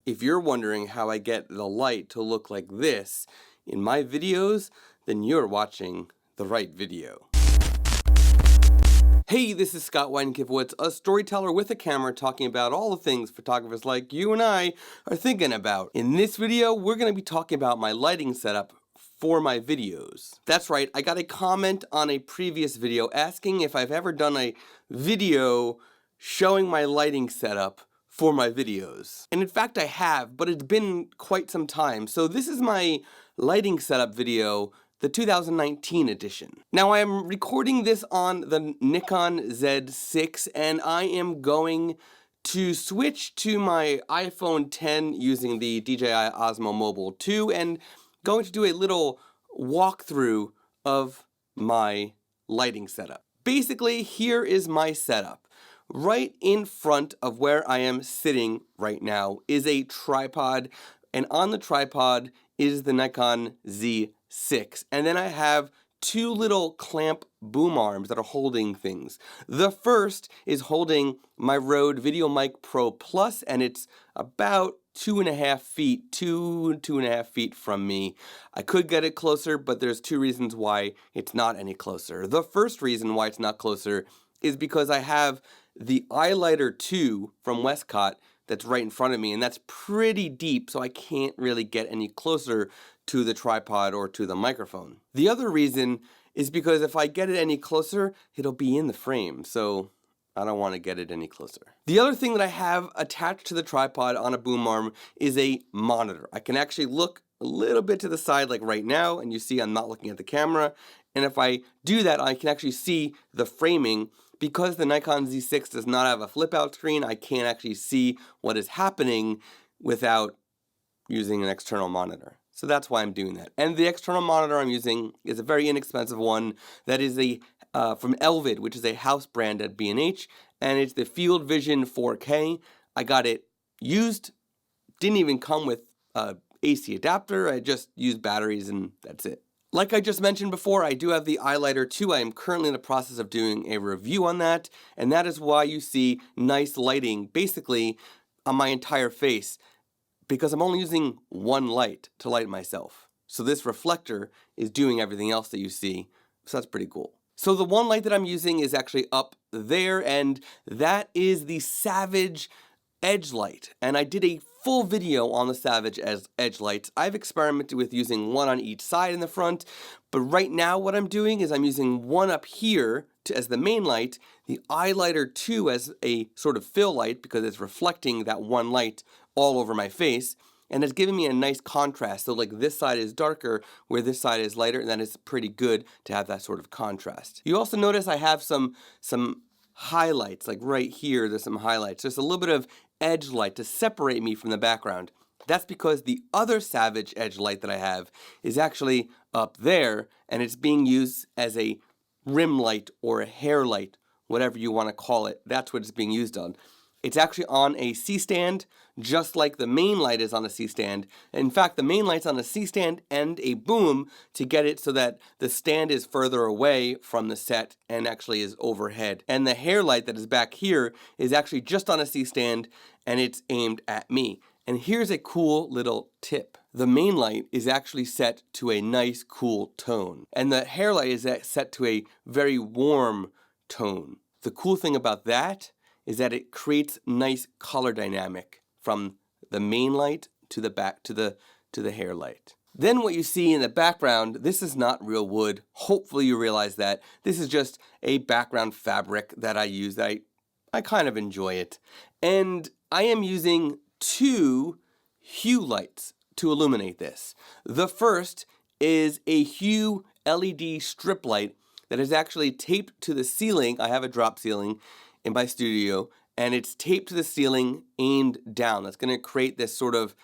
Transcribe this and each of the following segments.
If you're wondering how I get the light to look like this in my videos, then you're watching the right video. Hey, this is Scott Weidenkivowitz, a storyteller with a camera talking about all the things photographers like you and I are thinking about. In this video, we're going to be talking about my lighting setup for my videos. That's right, I got a comment on a previous video asking if I've ever done a video showing my lighting setup for my videos. And in fact I have, but it's been quite some time. So this is my lighting setup video, the 2019 edition. Now I am recording this on the Nikon Z6 and I am going to switch to my iPhone 10 using the DJI Osmo Mobile 2 and going to do a little walkthrough of my lighting setup. Basically, here is my setup. Right in front of where I am sitting right now is a tripod, and on the tripod is the Nikon Z6. And then I have two little clamp boom arms that are holding things. The first is holding my Rode VideoMic Pro Plus, and it's about 2.5 feet, two and a half feet from me. I could get it closer, but there's two reasons why it's not any closer. The first reason why it's not closer is because I have the iLighter 2 from Westcott that's right in front of me, and that's pretty deep, so I can't really get any closer to the tripod or to the microphone. The other reason is because if I get it any closer, it'll be in the frame, so I don't want to get it any closer. The other thing that I have attached to the tripod on a boom arm is a monitor. I can actually look a little bit to the side like right now, and you see I'm not looking at the camera, and if I do that, I can actually see the framing. Because the Nikon Z6 does not have a flip out screen, I can't actually see what is happening without using an external monitor. So that's why I'm doing that. And the external monitor I'm using is a very inexpensive one that is from Elvid, which is a house brand at B&H, and it's the Field Vision 4K. I got it used, didn't even come with an AC adapter, I just used batteries and that's it. Like I just mentioned before, I do have the iLighter 2. I am currently in the process of doing a review on that, and that is why you see nice lighting basically on my entire face, because I'm only using one light to light myself. So this reflector is doing everything else that you see, so that's pretty cool. So the one light that I'm using is actually up there, and that is the Savage Edge light, and I did a full video on the Savage Edge lights. I've experimented with using one on each side in the front, but right now what I'm doing is I'm using one up here as the main light, the iLighter 2 as a sort of fill light because it's reflecting that one light all over my face, and it's giving me a nice contrast. So like this side is darker where this side is lighter, and that is pretty good to have that sort of contrast. You also notice I have some highlights, like right here there's some highlights. There's a little bit of edge light to separate me from the background. That's because the other Savage Edge light that I have is actually up there, and it's being used as a rim light or a hair light, whatever you want to call it. That's what it's being used on. It's actually on a C-stand, just like the main light is on a C-stand. In fact, the main light's on a C-stand and a boom to get it so that the stand is further away from the set and actually is overhead. And the hair light that is back here is actually just on a C-stand and it's aimed at me. And here's a cool little tip. The main light is actually set to a nice cool tone, and the hair light is set to a very warm tone. The cool thing about that is that it creates nice color dynamic from the main light to the back to the hair light. Then what you see in the background, this is not real wood. Hopefully you realize that. This is just a background fabric that I use that I kind of enjoy it. And I am using two Hue lights to illuminate this. The first is a Hue LED strip light that is actually taped to the ceiling. I have a drop ceiling in my studio, and it's taped to the ceiling aimed down. That's going to create this sort of,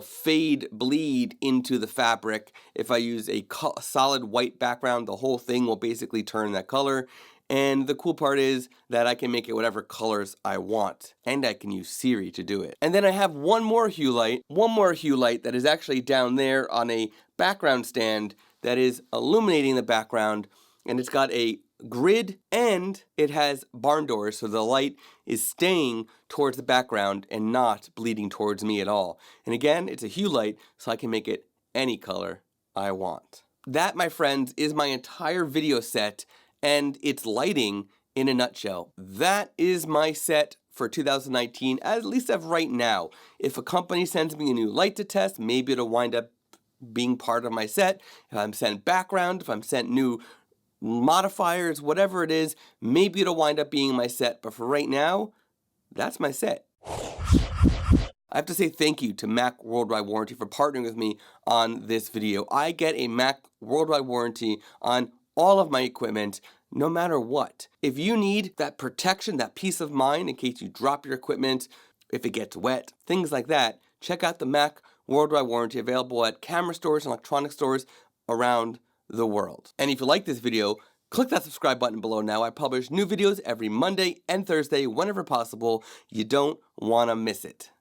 fade bleed into the fabric. If I use a solid white background, the whole thing will basically turn that color. And the cool part is that I can make it whatever colors I want, and I can use Siri to do it. And then I have one more Hue light that is actually down there on a background stand that is illuminating the background, and it's got a grid, and it has barn doors so the light is staying towards the background and not bleeding towards me at all. And again, it's a hue light so I can make it any color I want. That, my friends, is my entire video set and its lighting in a nutshell. That is my set for 2019, at least of right now. If a company sends me a new light to test, maybe it'll wind up being part of my set. If I'm sent background, if I'm sent new modifiers, whatever it is, maybe it'll wind up being my set. But for right now, that's my set. I have to say thank you to Mac Worldwide Warranty for partnering with me on this video. I get a Mac Worldwide Warranty on all of my equipment, no matter what. If you need that protection, that peace of mind in case you drop your equipment, if it gets wet, things like that, check out the Mac Worldwide Warranty available at camera stores and electronic stores around the world. And if you like this video, click that subscribe button below now. I publish new videos every Monday and Thursday whenever possible. You don't want to miss it.